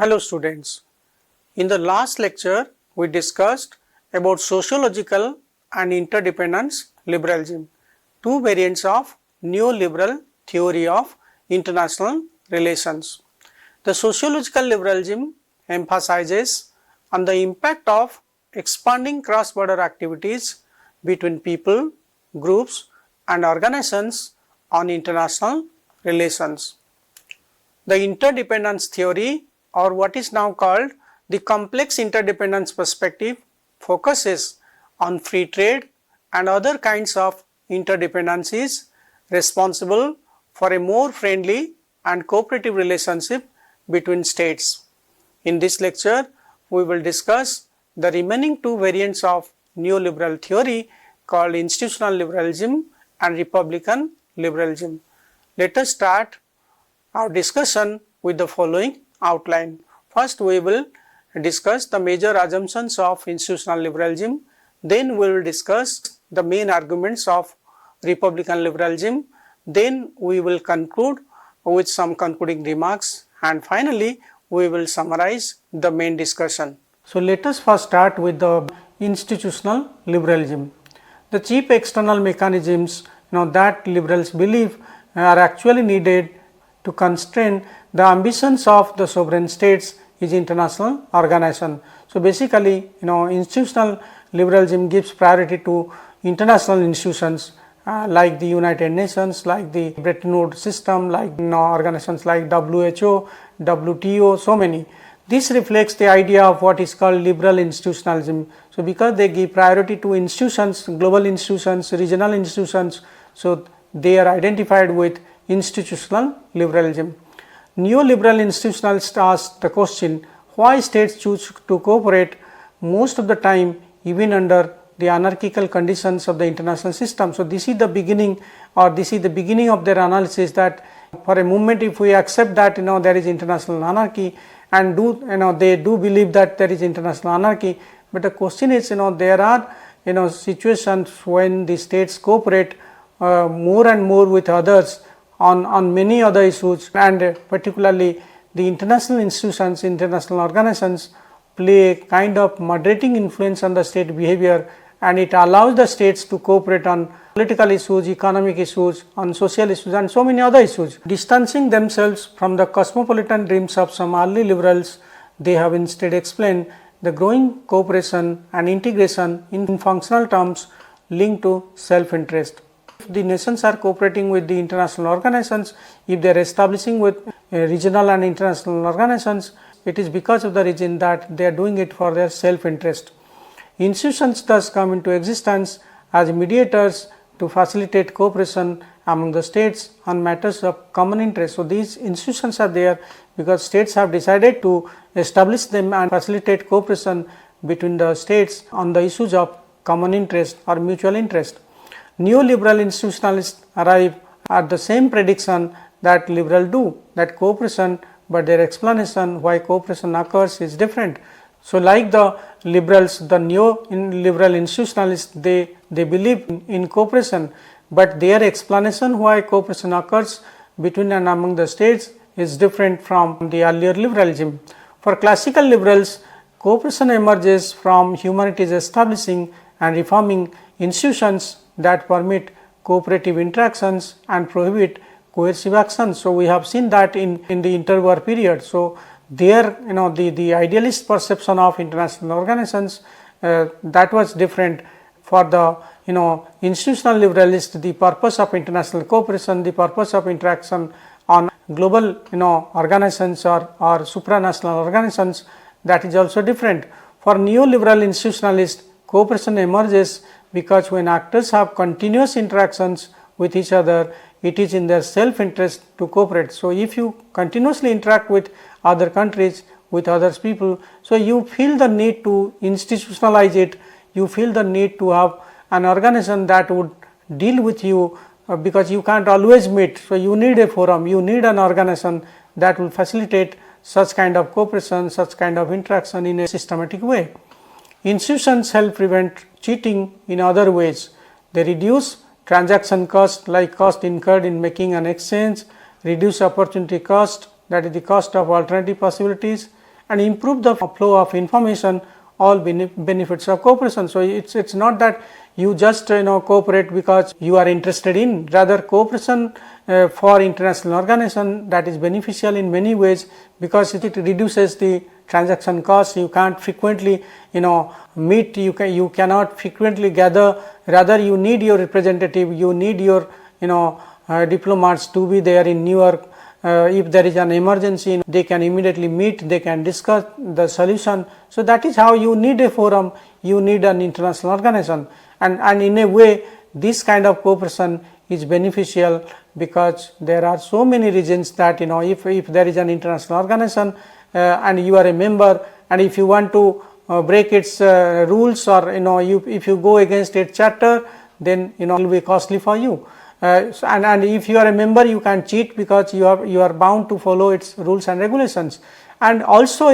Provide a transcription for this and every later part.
Hello students. In the last lecture, we discussed about sociological and interdependence liberalism, two variants of neoliberal theory of international relations. The sociological liberalism emphasizes on the impact of expanding cross-border activities between people, groups and organizations on international relations. The interdependence theory, or what is now called the complex interdependence perspective, focuses on free trade and other kinds of interdependencies responsible for a more friendly and cooperative relationship between states. In this lecture, we will discuss the remaining two variants of neoliberal theory called institutional liberalism and republican liberalism. Let us start our discussion with the following outline. First, we will discuss the major assumptions of institutional liberalism, then we will discuss the main arguments of republican liberalism, then we will conclude with some concluding remarks, and finally we will summarize the main discussion. So, let us first start with the institutional liberalism. The chief external mechanisms that liberals believe are actually needed to constrain the ambitions of the sovereign states is international organization. So, basically institutional liberalism gives priority to international institutions like the United Nations, like the Bretton Woods system, like organizations like WHO, WTO, so many. This reflects the idea of what is called liberal institutionalism. So, because they give priority to institutions, global institutions, regional institutions, so they are identified with institutional liberalism. Neoliberal institutionalists ask the question, why states choose to cooperate most of the time even under the anarchical conditions of the international system. So, this is the beginning, or this is the beginning of their analysis, that for a moment if we accept that there is international anarchy, and they do believe that there is international anarchy, but the question is there are situations when the states cooperate more and more with others on many other issues, and particularly the international institutions, international organizations play a kind of moderating influence on the state behavior, and it allows the states to cooperate on political issues, economic issues, on social issues and so many other issues. Distancing themselves from the cosmopolitan dreams of some early liberals, they have instead explained the growing cooperation and integration in functional terms linked to self-interest. If the nations are cooperating with the international organizations, if they are establishing with regional and international organizations, it is because of the reason that they are doing it for their self-interest. Institutions thus come into existence as mediators to facilitate cooperation among the states on matters of common interest. So, these institutions are there because states have decided to establish them and facilitate cooperation between the states on the issues of common interest or mutual interest. Neoliberal institutionalists arrive at the same prediction that liberals do, that cooperation, but their explanation why cooperation occurs is different. So, like the liberals, the neo-liberal institutionalists, they believe in cooperation, but their explanation why cooperation occurs between and among the states is different from the earlier liberalism. For classical liberals, cooperation emerges from humanities establishing and reforming institutions that permit cooperative interactions and prohibit coercive actions. So, we have seen that in the interwar period. So, there the idealist perception of international organizations that was different. For the institutional liberalist, the purpose of international cooperation, the purpose of interaction on global organizations or supranational organizations, that is also different. For neoliberal institutionalists, cooperation emerges because when actors have continuous interactions with each other, it is in their self-interest to cooperate. So, if you continuously interact with other countries, with other people, so you feel the need to institutionalize it, you feel the need to have an organization that would deal with you because you can't always meet. So, you need a forum, you need an organization that will facilitate such kind of cooperation, such kind of interaction in a systematic way. Institutions help prevent cheating in other ways. They reduce transaction cost, like cost incurred in making an exchange, reduce opportunity cost, that is the cost of alternative possibilities, and improve the flow of information, all benefits of cooperation. So it's not that you just cooperate because you are interested in, rather cooperation for international organization, that is beneficial in many ways, because it reduces the transaction cost. You can't frequently meet, you cannot frequently gather, rather you need your representative, you need your diplomats to be there in New York. If there is an emergency, they can immediately meet, they can discuss the solution. So that is how you need a forum, you need an international organization, and in a way this kind of cooperation is beneficial, because there are so many reasons that if there is an international organization and you are a member, and if you want to break its rules, or if you go against its charter, then it will be costly for you. And if you are a member, you can cheat, because you are bound to follow its rules and regulations. And also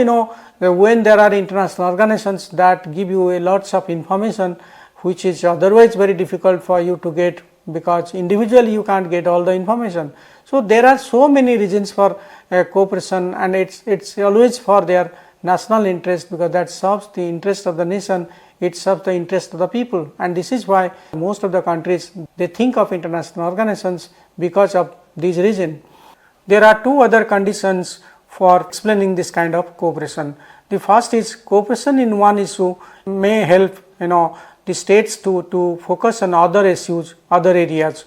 when there are international organizations that give you a lots of information which is otherwise very difficult for you to get, because individually you can't get all the information. So there are so many reasons for cooperation, and it's always for their national interest, because that serves the interest of the nation, it serves the interest of the people. And this is why most of the countries, they think of international organizations because of this reason. There are two other conditions for explaining this kind of cooperation. The first is cooperation in one issue may help the states to focus on other issues, other areas,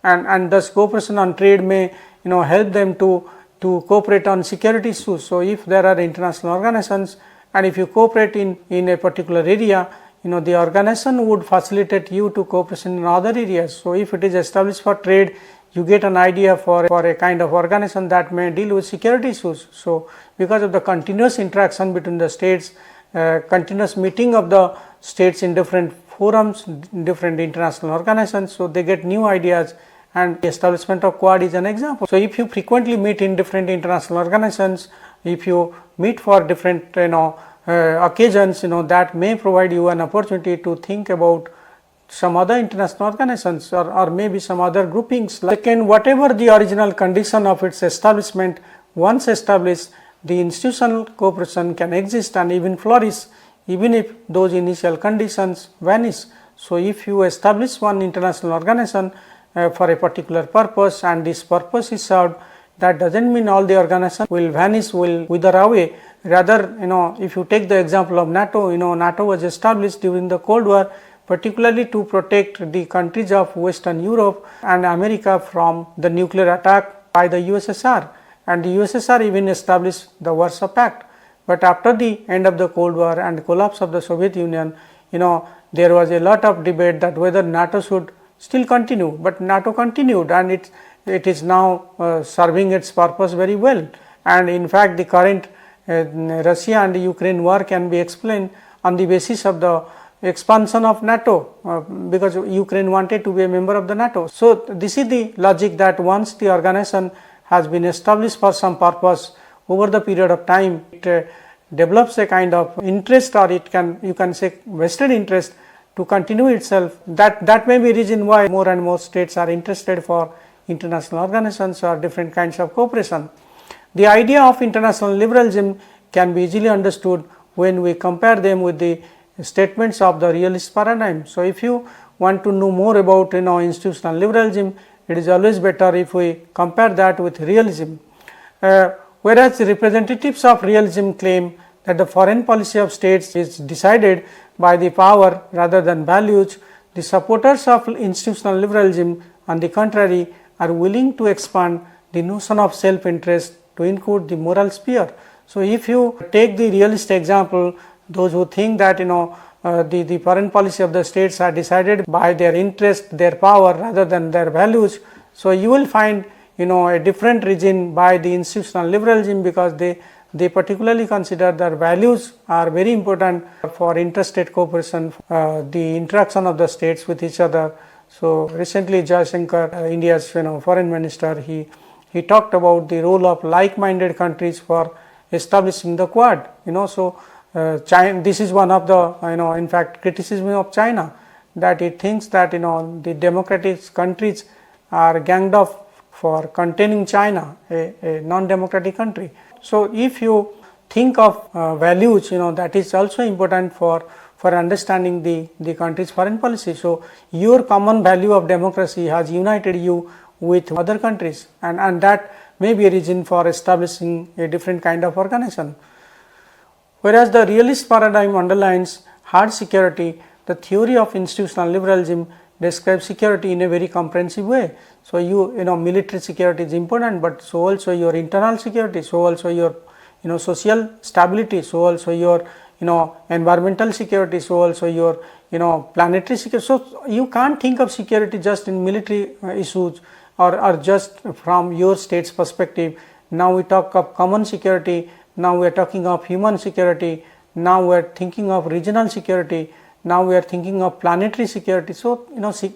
and thus cooperation on trade may help them to cooperate on security issues. So if there are international organizations, and if you cooperate in a particular area, the organization would facilitate you to cooperation in other areas. So if it is established for trade, you get an idea for a kind of organization that may deal with security issues. So because of the continuous interaction between the states, continuous meeting of the states in different forums, different international organizations, so they get new ideas, and the establishment of Quad is an example. So if you frequently meet in different international organizations, if you meet for different occasions, that may provide you an opportunity to think about some other international organizations, or maybe some other groupings. Second, whatever the original condition of its establishment, once established, the institutional cooperation can exist and even flourish, even if those initial conditions vanish. So if you establish one international organization for a particular purpose, and this purpose is served, that doesn't mean all the organization will vanish, will wither away. Rather, if you take the example of NATO, NATO was established during the Cold War, particularly to protect the countries of Western Europe and America from the nuclear attack by the USSR, and the USSR even established the Warsaw Pact. But after the end of the Cold War and collapse of the Soviet Union, there was a lot of debate that whether NATO should still continue, but NATO continued, and it is now serving its purpose very well. And in fact, the current Russia and Ukraine war can be explained on the basis of the expansion of NATO, because Ukraine wanted to be a member of the NATO. So this is the logic, that once the organization has been established for some purpose, over the period of time it develops a kind of interest, or you can say vested interest to continue itself. That may be reason why more and more states are interested for international organizations or different kinds of cooperation. The idea of international liberalism can be easily understood when we compare them with the statements of the realist paradigm. So if you want to know more about institutional liberalism, it is always better if we compare that with realism. Whereas the representatives of realism claim that the foreign policy of states is decided by the power rather than values, the supporters of institutional liberalism, on the contrary, are willing to expand the notion of self-interest to include the moral sphere. So if you take the realist example, those who think that the foreign policy of the states are decided by their interest, their power rather than their values, so you will find a different reason by the institutional liberalism, because they particularly consider their values are very important for interstate cooperation, the interaction of the states with each other. So recently Jaishankar, India's foreign minister, he talked about the role of like-minded countries for establishing the Quad. So China, this is one of the in fact criticism of China, that it thinks that the democratic countries are ganged up for containing China, a non-democratic country. So if you think of values, that is also important for understanding the country's foreign policy. So, your common value of democracy has united you with other countries, and that may be a reason for establishing a different kind of organization. Whereas the realist paradigm underlines hard security, the theory of institutional liberalism describes security in a very comprehensive way. So, military security is important, but so also your internal security, so also your social stability, so also your environmental security, so also your planetary security. So, you can't think of security just in military issues or just from your state's perspective. Now we talk of common security, now we are talking of human security, now we are thinking of regional security, now we are thinking of planetary security. So,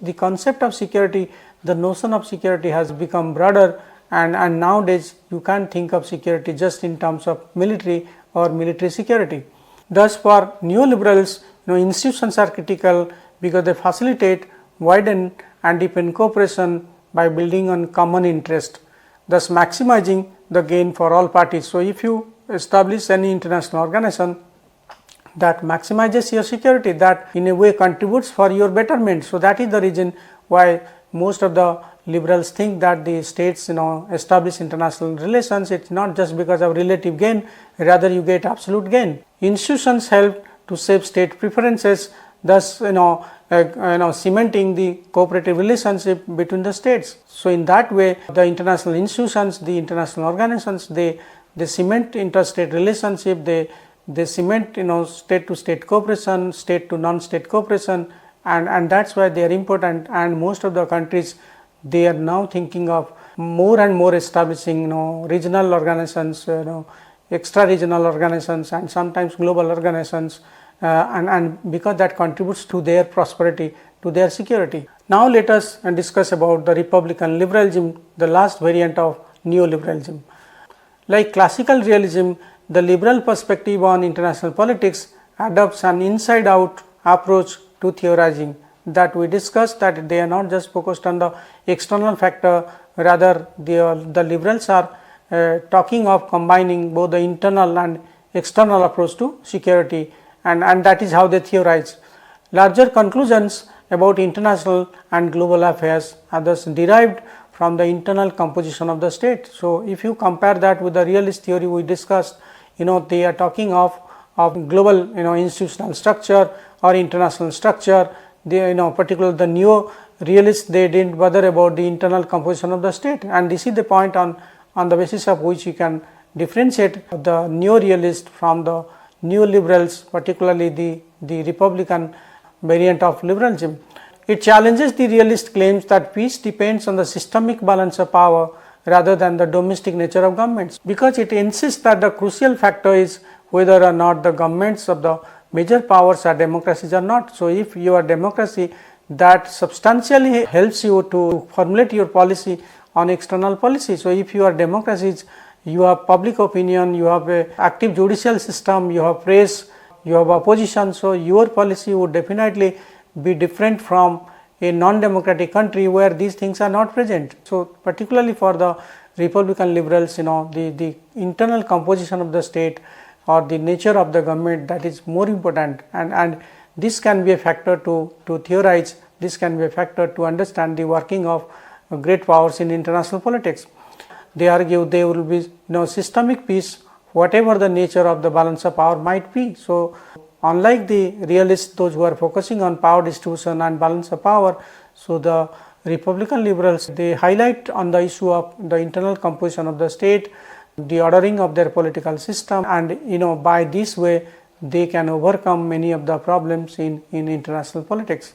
the concept of security, the notion of security has become broader, and nowadays you can't think of security just in terms of military or military security. Thus, for neoliberals, institutions are critical because they facilitate, widen and deepen cooperation by building on common interest, thus maximizing the gain for all parties. So, if you establish any international organization that maximizes your security, that in a way contributes for your betterment. So, that is the reason why most of the liberals think that the states establish international relations. It is not just because of relative gain, rather you get absolute gain. Institutions help to shape state preferences, thus cementing the cooperative relationship between the states. So, in that way the international institutions, the international organizations, they cement interstate relationship, they cement state to state cooperation, state to non-state cooperation, and that is why they are important. And most of the countries, they are now thinking of more and more establishing regional organizations, extra regional organizations, and sometimes global organizations, and because that contributes to their prosperity, to their security. Now let us discuss about the Republican liberalism, the last variant of neoliberalism. Like classical realism, the liberal perspective on international politics adopts an inside out approach to theorizing, that we discussed that they are not just focused on the external factor, rather the liberals are talking of combining both the internal and external approach to security, and that is how they theorize. Larger conclusions about international and global affairs are thus derived from the internal composition of the state. So, if you compare that with the realist theory we discussed, they are talking of global institutional structure or international structure. They particularly the neo-realists, they didn't bother about the internal composition of the state, and this is the point on the basis of which you can differentiate the neo-realist from the neoliberals, particularly the Republican variant of liberalism. It challenges the realist claims that peace depends on the systemic balance of power rather than the domestic nature of governments, because it insists that the crucial factor is whether or not the governments of the major powers are democracies or not. So, if you are democracy, that substantially helps you to formulate your policy on external policy. So, if you are democracies, you have public opinion, you have a active judicial system, you have press, you have opposition. So, your policy would definitely be different from a non-democratic country where these things are not present. So, particularly for the Republican liberals, the internal composition of the state or the nature of the government, that is more important, and this can be a factor to theorize, this can be a factor to understand the working of great powers in international politics. They argue there will be systemic peace whatever the nature of the balance of power might be. So, unlike the realists, those who are focusing on power distribution and balance of power, so the Republican liberals, they highlight on the issue of the internal composition of the state, the ordering of their political system, and by this way they can overcome many of the problems in international politics.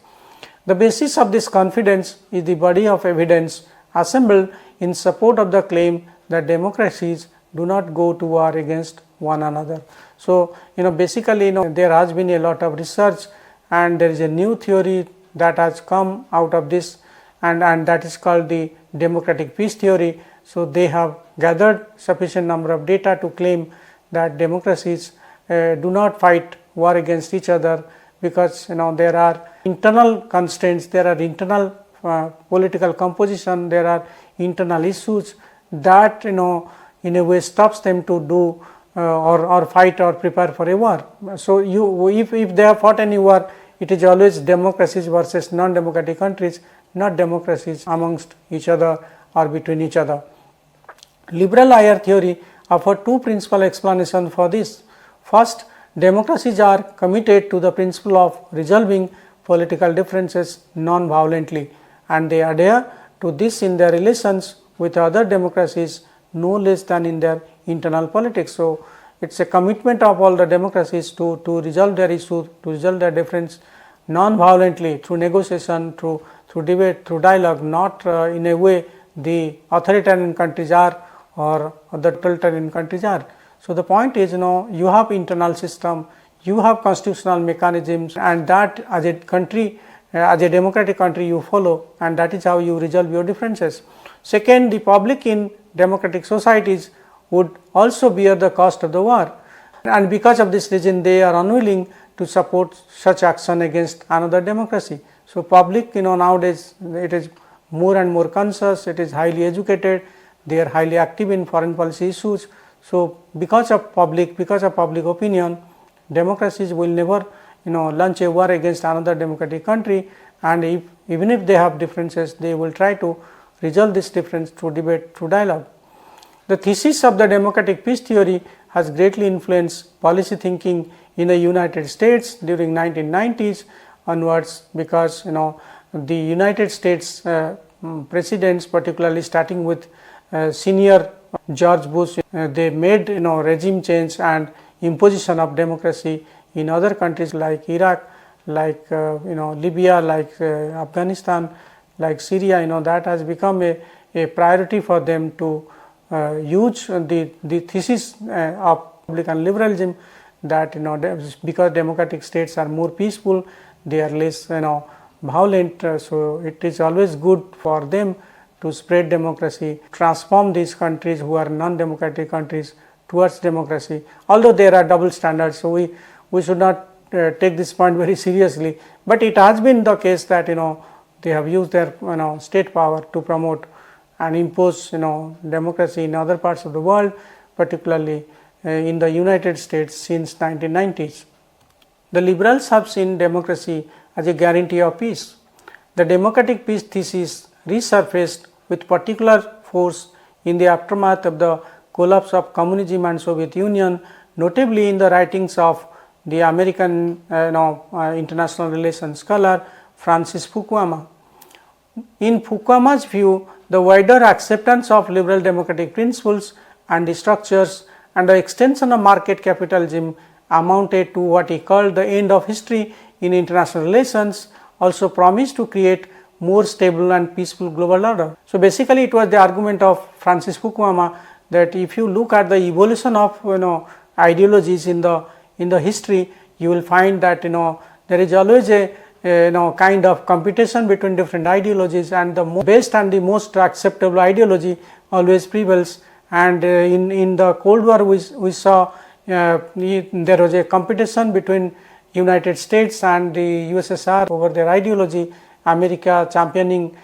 The basis of this confidence is the body of evidence assembled in support of the claim that democracies do not go to war against one another. So, basically there has been a lot of research, and there is a new theory that has come out of this, and that is called the democratic peace theory. So, they have gathered sufficient number of data to claim that democracies do not fight war against each other, because there are internal constraints, there are internal political composition, there are internal issues that in a way stops them to do or fight or prepare for a war. So if they have fought any war, it is always democracies versus non-democratic countries, not democracies amongst each other or between each other. Liberal IR theory offers two principal explanations for this. First, democracies are committed to the principle of resolving political differences non-violently, and they adhere to this in their relations with other democracies no less than in their internal politics. So, it is a commitment of all the democracies to resolve their issues, to resolve their difference non-violently through negotiation, through debate, through dialogue, not in a way the authoritarian countries are or the totalitarian countries are. So, the point is, you have internal system, you have constitutional mechanisms, and that as a country, as a democratic country you follow, and that is how you resolve your differences. Second, the public in democratic societies would also bear the cost of the war, and because of this reason they are unwilling to support such action against another democracy. So, public nowadays it is more and more conscious, it is highly educated, they are highly active in foreign policy issues. So, because of public opinion, democracies will never launch a war against another democratic country, and even if they have differences, they will try to resolve this difference through debate, through dialogue. The thesis of the democratic peace theory has greatly influenced policy thinking in the United States during 1990s onwards, because the United States presidents, particularly starting with senior George Bush, they made regime change and imposition of democracy in other countries like Iraq, like Libya, like Afghanistan, like Syria. That has become a priority for them to use the thesis of republican liberalism, that because democratic states are more peaceful, they are less violent. So, it is always good for them to spread democracy, transform these countries who are non-democratic countries towards democracy, although there are double standards. So, we should not take this point very seriously, but it has been the case that they have used their state power to promote and impose democracy in other parts of the world, particularly in the United States since 1990s. The liberals have seen democracy as a guarantee of peace. The democratic peace thesis resurfaced with particular force in the aftermath of the collapse of communism and Soviet Union, notably in the writings of the American international relations scholar Francis Fukuyama. In Fukuyama's view, the wider acceptance of liberal democratic principles and the structures and the extension of market capitalism amounted to what he called the end of history in international relations, also promised to create more stable and peaceful global order. So, basically it was the argument of Francis Fukuyama that if you look at the evolution of ideologies in the history, you will find that there is always a kind of competition between different ideologies, and the best and the most acceptable ideology always prevails. And in the Cold War we saw there was a competition between United States and the USSR over their ideology, America championing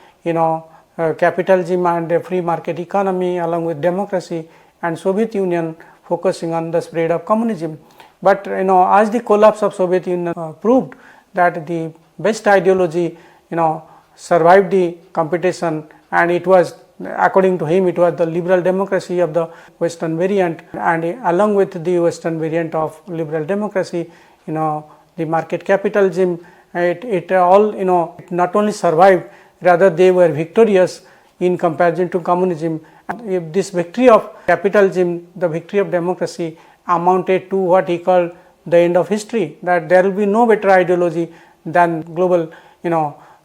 capitalism and a free market economy along with democracy, and Soviet Union focusing on the spread of communism. But as the collapse of Soviet Union proved that the best ideology survived the competition, and it was, according to him, it was the liberal democracy of the Western variant, and along with the Western variant of liberal democracy, the market capitalism, it all not only survived, rather they were victorious in comparison to communism. And if this victory of capitalism, the victory of democracy, amounted to what he called the end of history, that there will be no better ideology than global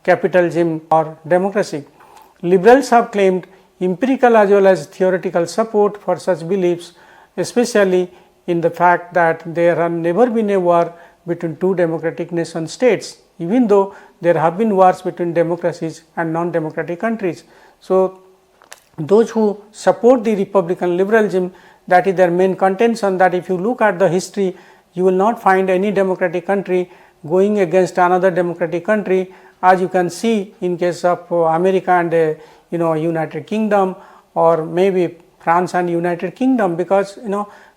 capitalism or democracy. Liberals have claimed empirical as well as theoretical support for such beliefs, especially in the fact that there have never been a war between two democratic nation states, even though there have been wars between democracies and non-democratic countries. So, those who support the republican liberalism, that is their main contention, that if you look at the history, you will not find any democratic country going against another democratic country, as you can see in case of America and United Kingdom, or maybe France and United Kingdom, because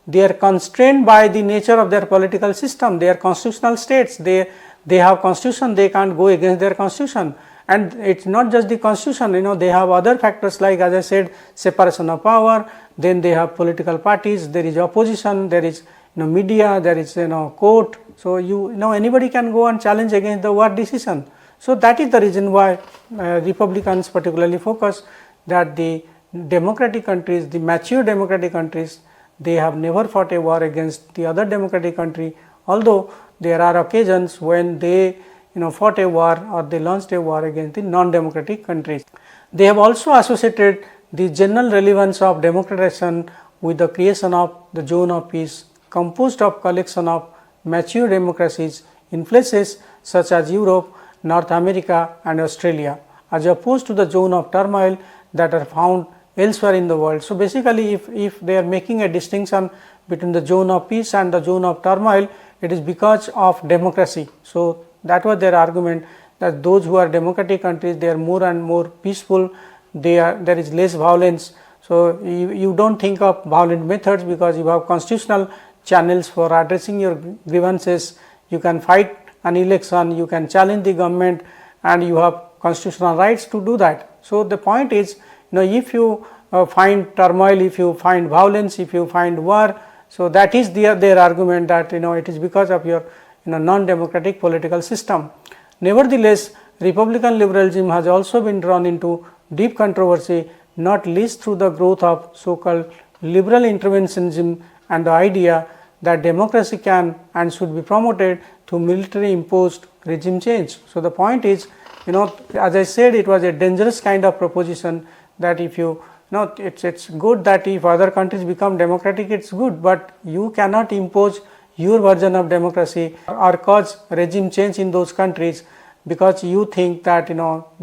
they are constrained by the nature of their political system. They are constitutional states, they have constitution, they can't go against their constitution. And it's not just the constitution, they have other factors like, as I said, separation of power, then they have political parties, there is opposition, there is media, there is court. So anybody can go and challenge against the war decision. So that is the reason why Republicans particularly focus that the democratic countries, the mature democratic countries, they have never fought a war against the other democratic country, although there are occasions when they fought a war or they launched a war against the non-democratic countries. They have also associated the general relevance of democratization with the creation of the zone of peace composed of collection of mature democracies in places such as Europe, North America and Australia, as opposed to the zone of turmoil that are found elsewhere in the world. So basically, if they are making a distinction between the zone of peace and the zone of turmoil, it is because of democracy. So that was their argument, that those who are democratic countries, they are more and more peaceful, there is less violence. So you don't think of violent methods because you have constitutional channels for addressing your grievances. You can fight an election, you can challenge the government, and you have constitutional rights to do that. So the point is, if you find turmoil, if you find violence, if you find war, so that is their argument that it is because of your non-democratic political system. Nevertheless, Republican liberalism has also been drawn into deep controversy, not least through the growth of so-called liberal interventionism and the idea that democracy can and should be promoted through military imposed regime change. So the point is, as I said, it was a dangerous kind of proposition that if it's good that if other countries become democratic, it's good, but you cannot impose your version of democracy or cause regime change in those countries because you think that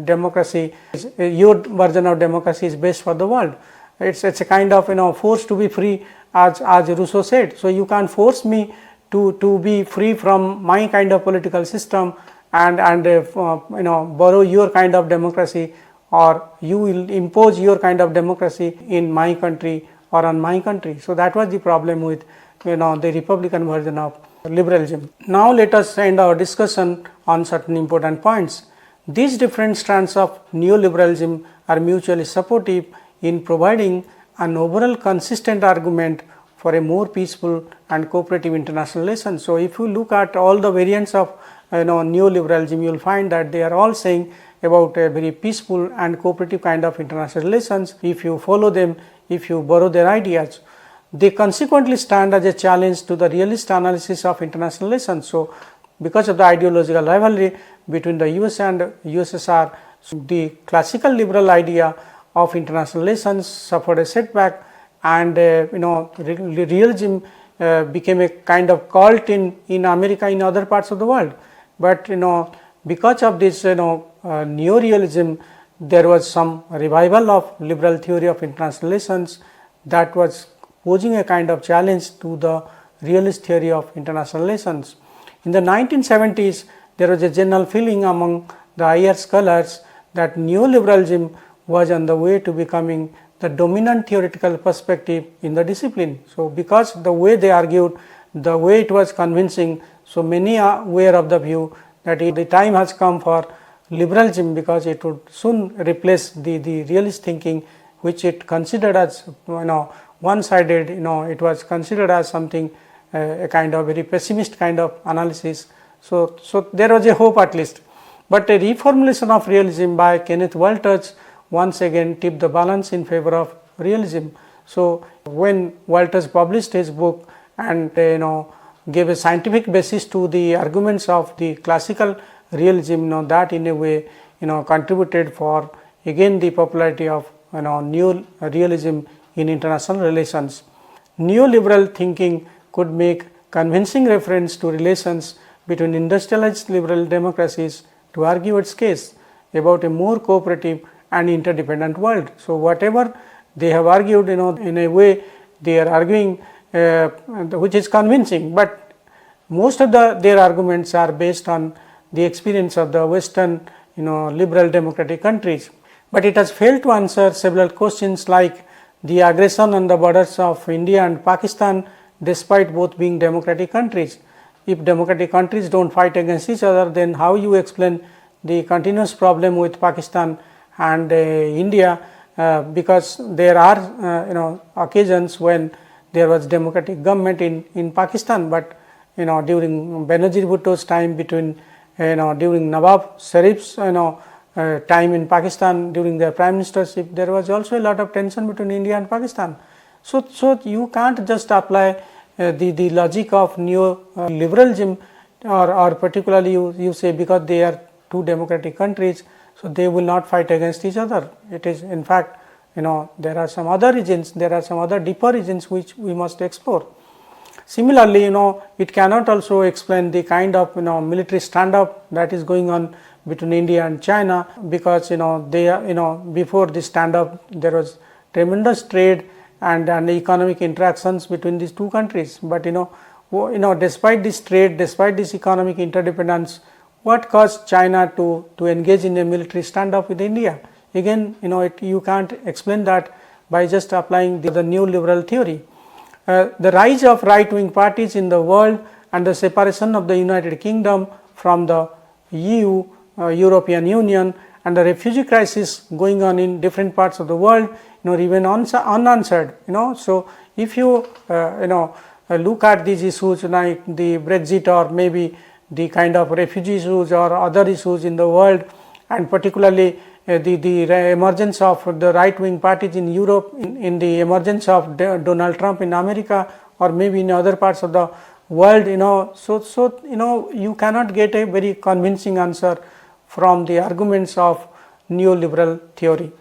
democracy is, your version of democracy is best for the world. It's a kind of force to be free, as Rousseau said. So you can't force me to be free from my kind of political system and borrow your kind of democracy, or you will impose your kind of democracy in my country or on my country. So that was the problem with the Republican version of liberalism. Now let us end our discussion on certain important points. These different strands of neoliberalism are mutually supportive in providing an overall consistent argument for a more peaceful and cooperative international relations. So if you look at all the variants of neoliberalism, you will find that they are all saying about a very peaceful and cooperative kind of international relations. If you follow them, if you borrow their ideas, they consequently stand as a challenge to the realist analysis of international relations. So because of the ideological rivalry between the US and USSR, the classical liberal idea of international relations suffered a setback, and realism became a kind of cult in America, in other parts of the world. But because of this neo-realism, there was some revival of liberal theory of international relations that was posing a kind of challenge to the realist theory of international relations. In the 1970s, there was a general feeling among the higher scholars that neoliberalism was on the way to becoming the dominant theoretical perspective in the discipline. So because the way they argued, the way it was convincing, so many were of the view that the time has come for liberalism, because it would soon replace the realist thinking, which it considered as one-sided. It was considered as something, a kind of very pessimist kind of analysis. So there was a hope at least. But a reformulation of realism by Kenneth Walters once again tipped the balance in favor of realism. So when Walters published his book and gave a scientific basis to the arguments of the classical realism, that in a way contributed for again the popularity of neo-realism in international relations. Neoliberal thinking could make convincing reference to relations between industrialized liberal democracies to argue its case about a more cooperative and interdependent world. So whatever they have argued, in a way they are arguing which is convincing, but most of their arguments are based on the experience of the Western liberal democratic countries. But it has failed to answer several questions like the aggression on the borders of India and Pakistan despite both being democratic countries. If democratic countries don't fight against each other, then how you explain the continuous problem with Pakistan and India, because there are occasions when there was democratic government in Pakistan, but during Benazir Bhutto's time, between during Nawab Sharif's time in Pakistan during their prime ministership, there was also a lot of tension between India and Pakistan. So you can't just apply the logic of neo-liberalism, or particularly you say because they are two democratic countries, so they will not fight against each other. It is in fact, there are some other reasons, there are some other deeper reasons which we must explore. Similarly, it cannot also explain the kind of military standoff that is going on between India and China, because they are, before this standoff there was tremendous trade and economic interactions between these two countries. But despite this trade, despite this economic interdependence, what caused China to engage in a military standoff with India? Again, you can't explain that by just applying the neoliberal theory. The rise of right-wing parties in the world and the separation of the United Kingdom from the EU, European Union, and the refugee crisis going on in different parts of the world, remain unanswered. So if you look at these issues like the Brexit, or maybe the kind of refugee issues or other issues in the world, and particularly the emergence of the right-wing parties in Europe, in the emergence of Donald Trump in America, or maybe in other parts of the world, you cannot get a very convincing answer from the arguments of neoliberal theory.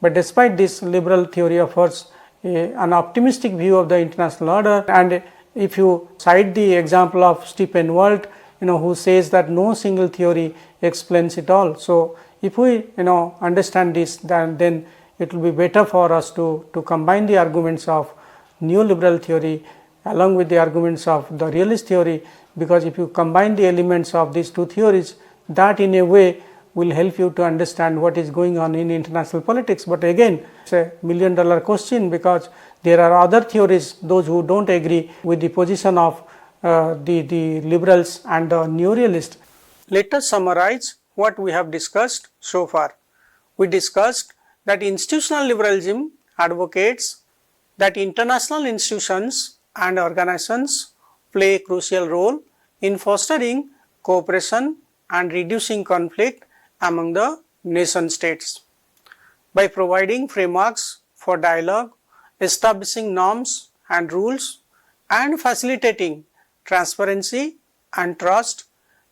But despite this, liberal theory offers an optimistic view of the international order, and if you cite the example of Stephen Walt, who says that no single theory explains it all. So if we understand this, then it will be better for us to combine the arguments of neoliberal theory along with the arguments of the realist theory, because if you combine the elements of these two theories, that in a way will help you to understand what is going on in international politics. But again, it's a $1,000,000 question, because there are other theories, those who don't agree with the position of the liberals and the neo-realists. Let us summarize what we have discussed so far. We discussed that institutional liberalism advocates that international institutions and organizations play a crucial role in fostering cooperation and reducing conflict among the nation states. By providing frameworks for dialogue, establishing norms and rules, and facilitating transparency and trust,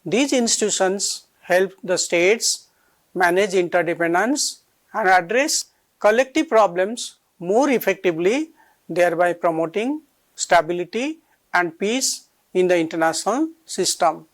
these institutions help the states manage interdependence and address collective problems more effectively, thereby promoting stability and peace in the international system.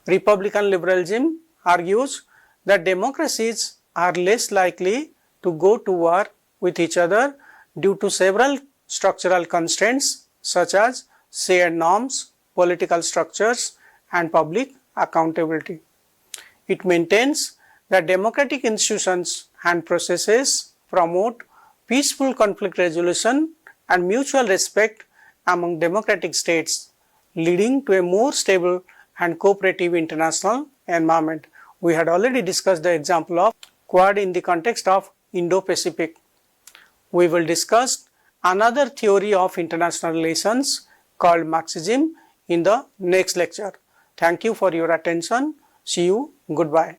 Republican liberalism argues that democracies are less likely to go to war with each other due to several structural constraints such as shared norms, political structures, and public accountability. It maintains that democratic institutions and processes promote peaceful conflict resolution and mutual respect among democratic states, leading to a more stable and cooperative international environment. We had already discussed the example of Quad in the context of Indo-Pacific. We will discuss another theory of international relations called Marxism in the next lecture. Thank you for your attention. See you. Goodbye.